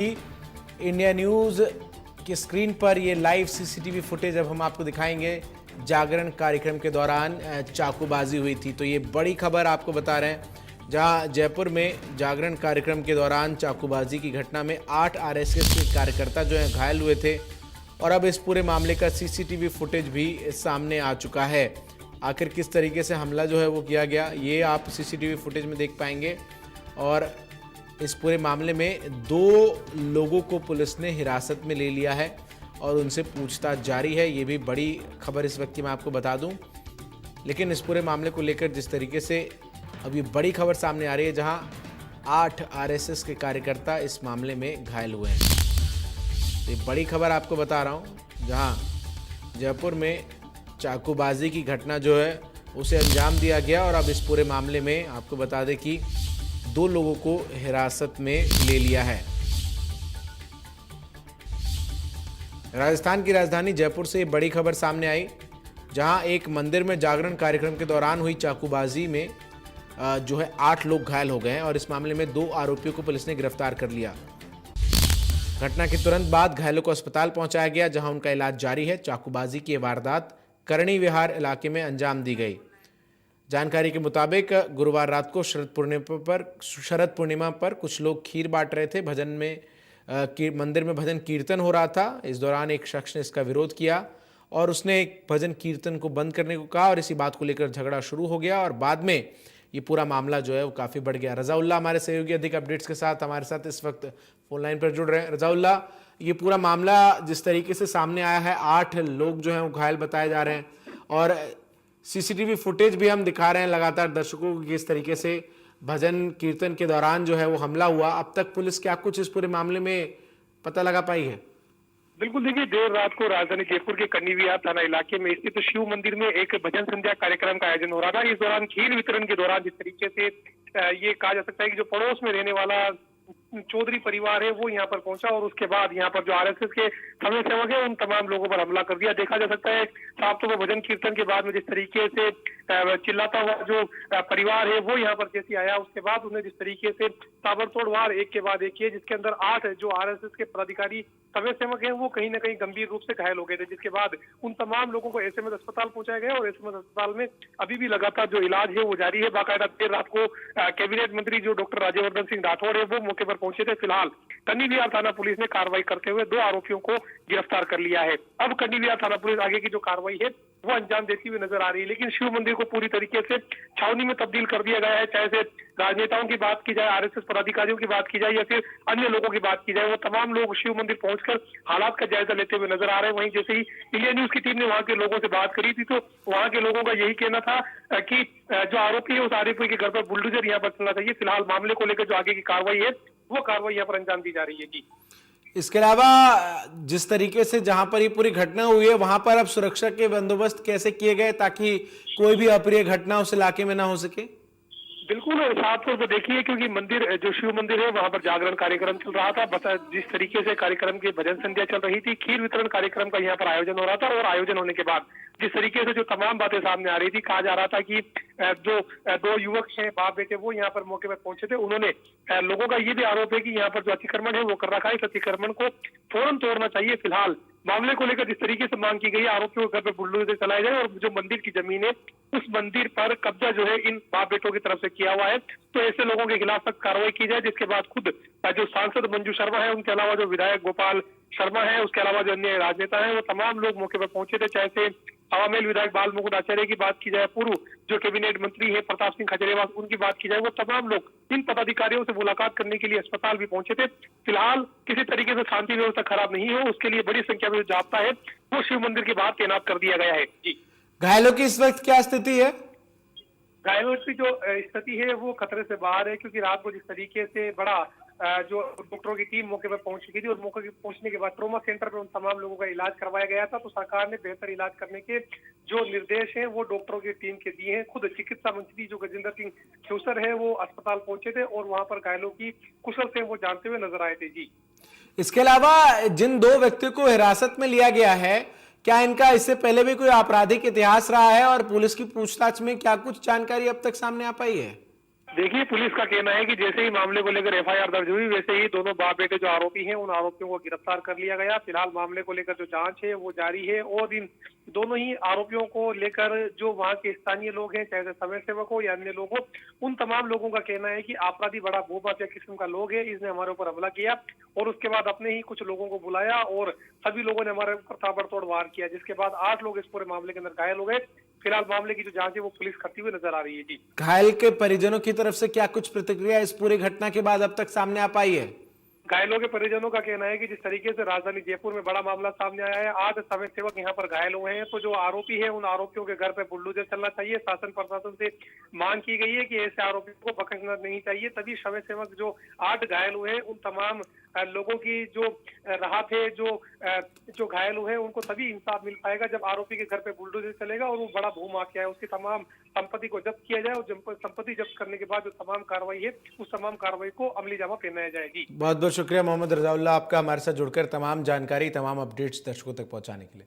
India news की screen पर ये लाइव सीसीटीवी फुटेज अब हम आपको दिखाएंगे। जागरण कार्यक्रम के दौरान चाकूबाजी हुई थी, तो ये बड़ी खबर आपको बता रहे हैं, जहां जयपुर में जागरण कार्यक्रम के दौरान चाकूबाजी की घटना में 8 आरएसएस के कार्यकर्ता जो हैं घायल हुए थे और अब इस पूरे मामले का सीसीटीवी फुटेज भी सामने आ चुका है। आखिर किस तरीके से हमला जो है वो किया गया, ये आप सीसीटीवी फुटेज में देख पाएंगे। और इस पूरे मामले में 2 लोगों को पुलिस ने हिरासत में ले लिया है और उनसे पूछताछ जारी है। ये भी बड़ी खबर इस वक्त की मैं आपको बता दूं। लेकिन इस पूरे मामले को लेकर जिस तरीके से अब ये बड़ी खबर सामने आ रही है, जहां 8 आरएसएस के कार्यकर्ता इस मामले में घायल हुए हैं। ये बड़ी खबर आपको बता रहा हूं, जहां जयपुर में चाकूबाजी की घटना जो है उसे अंजाम दिया गया और अब इस पूरे मामले में आपको बता दें कि 2 लोगों को हिरासत में ले लिया है। राजस्थान की राजधानी जयपुर से बड़ी खबर सामने आई, जहां एक मंदिर में जागरण कार्यक्रम के दौरान हुई चाकूबाजी में जो है 8 लोग घायल हो गए हैं और इस मामले में 2 आरोपियों को पुलिस ने गिरफ्तार कर लिया। घटना के तुरंत बाद घायलों को अस्पताल पहुंचाया गया, जहां उनका इलाज जारी है। चाकूबाजी की वारदात करणी विहार इलाके में अंजाम दी गई। जानकारी के मुताबिक गुरुवार रात को शरद पूर्णिमा पर कुछ लोग खीर बांट रहे थे। मंदिर में भजन कीर्तन हो रहा था। इस दौरान एक शख्स ने इसका विरोध किया और उसने एक भजन कीर्तन को बंद करने को कहा और इसी बात को लेकर झगड़ा शुरू हो गया और बाद में ये पूरा मामला जो है वो काफ़ी बढ़ गया। रजाउल्ला हमारे सहयोगी अधिक अपडेट्स के साथ हमारे साथ इस वक्त फोन लाइन पर जुड़ रहे हैं। रजाउल्ला, ये पूरा मामला जिस तरीके से सामने आया है, 8 लोग जो हैं वो घायल बताए जा रहे हैं और सीसीटीवी फुटेज भी हम दिखा रहे हैं लगातार दर्शकों को किस तरीके से भजन कीर्तन के दौरान जो है वो हमला हुआ। अब तक पुलिस क्या कुछ इस पूरे मामले में पता लगा पाई है? बिल्कुल, देखिए, देर रात को राजधानी जयपुर के करणी विहार थाना इलाके में स्थित शिव मंदिर में एक भजन संध्या कार्यक्रम का आयोजन हो रहा था। इस दौरान खीर वितरण के दौरान जिस तरीके से ये कहा जा सकता है कि जो पड़ोस में रहने वाला चौधरी परिवार है वो यहाँ पर पहुंचा और उसके बाद यहाँ पर जो आरएसएस के समय सेवक है उन तमाम लोगों पर हमला कर दिया। देखा जा सकता है साफ तौर पर भजन कीर्तन के बाद में जिस तरीके से चिल्लाता हुआ जो परिवार है वो यहाँ पर जैसे आया, उसके बाद उन्हें जिस तरीके से ताबड़तोड़ वार एक के बाद एक किए, जिसके अंदर 8 जो आरएसएस के पदाधिकारी समय सेवक हैं वो कहीं ना कहीं गंभीर रूप से घायल हो गए थे, जिसके बाद उन तमाम लोगों को एसएमएस अस्पताल पहुंचाया गया और एसएमएस अस्पताल में अभी भी लगातार जो इलाज है वो जारी है। बाकायदा देर रात को कैबिनेट मंत्री जो डॉक्टर राज्यवर्धन सिंह राठौड़ है वो मौके पर पहुंचे थे। फिलहाल करणी विहार थाना पुलिस ने कार्रवाई करते हुए 2 आरोपियों को गिरफ्तार कर लिया है। अब करणी विहार थाना पुलिस आगे की जो कार्रवाई है वो अंजाम देती हुई नजर आ रही है, लेकिन शिव मंदिर को पूरी तरीके से छावनी में तब्दील कर दिया गया है। चाहे से राजनेताओं की बात की जाए, आरएसएस पदाधिकारियों की बात की जाए या फिर अन्य लोगों की बात की जाए, वो तमाम लोग शिव मंदिर पहुंचकर हालात का जायजा लेते हुए नजर आ रहे हैं। वहीं जैसे ही इंडिया न्यूज की टीम ने वहां के लोगों से बात करी थी तो वहां के लोगों का यही कहना था कि जो आरोपी है उस आरोपी के घर पर बुलडोजर यहाँ पर चलना चाहिए। फिलहाल मामले को लेकर जो आगे की कार्रवाई है वो कार्रवाई यहाँ पर अंजाम दी जा रही है। जी, इसके अलावा जिस तरीके से जहां पर ये पूरी घटना हुई है वहां पर अब सुरक्षा के बंदोबस्त कैसे किए गए ताकि कोई भी अप्रिय घटना उस इलाके में ना हो सके? बिल्कुल, और साफ तौर पर देखिए, क्योंकि मंदिर जो शिव मंदिर है वहां पर जागरण कार्यक्रम चल रहा था। जिस तरीके से कार्यक्रम की भजन संध्या चल रही थी, खीर वितरण कार्यक्रम का यहाँ पर आयोजन हो रहा था और आयोजन होने के बाद जिस तरीके से जो तमाम बातें सामने आ रही थी, कहा जा रहा था कि जो 2 युवक हैं बाप बेटे वो यहाँ पर मौके पर पहुंचे थे। उन्होंने लोगों का ये भी आरोप है कि यहाँ पर जो अतिक्रमण है वो कर रखा है, इस अतिक्रमण को फौरन तोड़ना चाहिए। फिलहाल मामले को लेकर जिस तरीके से मांग की गई है, आरोपियों के घर पे बुलडोजर चलाए जाए और जो मंदिर की जमीन है उस मंदिर पर कब्जा जो है इन बाप बेटों की तरफ से किया हुआ है, तो ऐसे लोगों के खिलाफ सख्त कार्रवाई की जाए। जिसके बाद खुद जो सांसद मंजू शर्मा है, उनके अलावा जो विधायक गोपाल शर्मा है, उसके अलावा जो अन्य राजनेता है वो तमाम लोग मौके पर पहुंचे थे। चाहे से हवामेल विधायक बाल मुकुंद आचार्य की बात की जाए, पूर्व जो कैबिनेट मंत्री है प्रताप सिंह खजरेवाल उनकी बात की जाए, वो तमाम लोग इन पदाधिकारियों से मुलाकात करने के लिए अस्पताल भी पहुंचे थे। फिलहाल किसी तरीके से शांति व्यवस्था खराब नहीं हो उसके लिए बड़ी संख्या में जो जाब्ता है वो शिव मंदिर के बाहर तैनात कर दिया गया है। जी, घायलों की इस वक्त क्या स्थिति है? घायलों की जो स्थिति है वो खतरे से बाहर है, क्योंकि रात को जिस तरीके से बड़ा जो डॉक्टरों की टीम मौके पर पहुंच चुकी थी और मौके पर पहुंचने के बाद ट्रॉमा सेंटर पर उन तमाम लोगों का इलाज करवाया गया था। तो सरकार ने बेहतर इलाज करने के जो निर्देश हैं वो डॉक्टरों की टीम के दिए हैं। खुद चिकित्सा मंत्री जो गजेंद्र सिंह शेखर है वो अस्पताल पहुंचे थे और वहां पर घायलों की कुशल से वो जानते हुए नजर आए थे। जी, इसके अलावा जिन 2 व्यक्तियों को हिरासत में लिया गया है, क्या इनका इससे पहले भी कोई आपराधिक इतिहास रहा है और पुलिस की पूछताछ में क्या कुछ जानकारी अब तक सामने आ पाई है? देखिए, पुलिस का कहना है कि जैसे ही मामले को लेकर एफआईआर दर्ज हुई, वैसे ही दोनों बाप बेटे जो आरोपी हैं, उन आरोपियों को गिरफ्तार कर लिया गया। फिलहाल मामले को लेकर जो जांच है, वो जारी है और इन दोनों ही आरोपियों को लेकर जो वहाँ के स्थानीय लोग हैं, चाहे समाज सेवक हो या अन्य लोग हो, उन तमाम लोगों का कहना है कि अपराधी बड़ा भूमाफिया किस्म का लोग है, इसने हमारे ऊपर हमला किया और उसके बाद अपने ही कुछ लोगों को बुलाया और सभी लोगों ने हमारे ऊपर ताबड़तोड़ वार किया, जिसके बाद 8 लोग इस पूरे मामले के अंदर घायल हो गए। फिलहाल मामले की जो जांच है, वो पुलिस करती हुई नजर आ रही है। जी। घायल के परिजनों की तरफ से क्या कुछ प्रतिक्रिया इस पूरी घटना के बाद अब तक सामने आ पाई है? घायलों के परिजनों का कहना है कि जिस तरीके से राजधानी जयपुर में बड़ा मामला सामने आया है, आज समाज सेवक यहाँ पर घायल हुए हैं, तो जो आरोपी है उन आरोपियों के घर पे बुलडोजर चलना चाहिए। शासन प्रशासन से मांग की गई है कि ऐसे आरोपियों को बख्शना नहीं चाहिए, तभी समाज सेवक जो 8 घायल हुए हैं उन तमाम लोगों की जो राहत है, जो घायल हुए हैं उनको तभी इंसाफ मिल पाएगा जब आरोपी के घर पे बुलडोजर चलेगा और वो बड़ा भूमाफिया है, उसकी तमाम संपत्ति को जब्त किया जाए और संपत्ति जब्त करने के बाद जो तमाम कार्रवाई है, उस तमाम कार्रवाई को अमली जामा पहनाया जाएगी। बहुत बहुत शुक्रिया मोहम्मद रजाउल्लाह आपका हमारे साथ जुड़कर तमाम जानकारी, तमाम अपडेट्स दर्शकों तक पहुंचाने के लिए।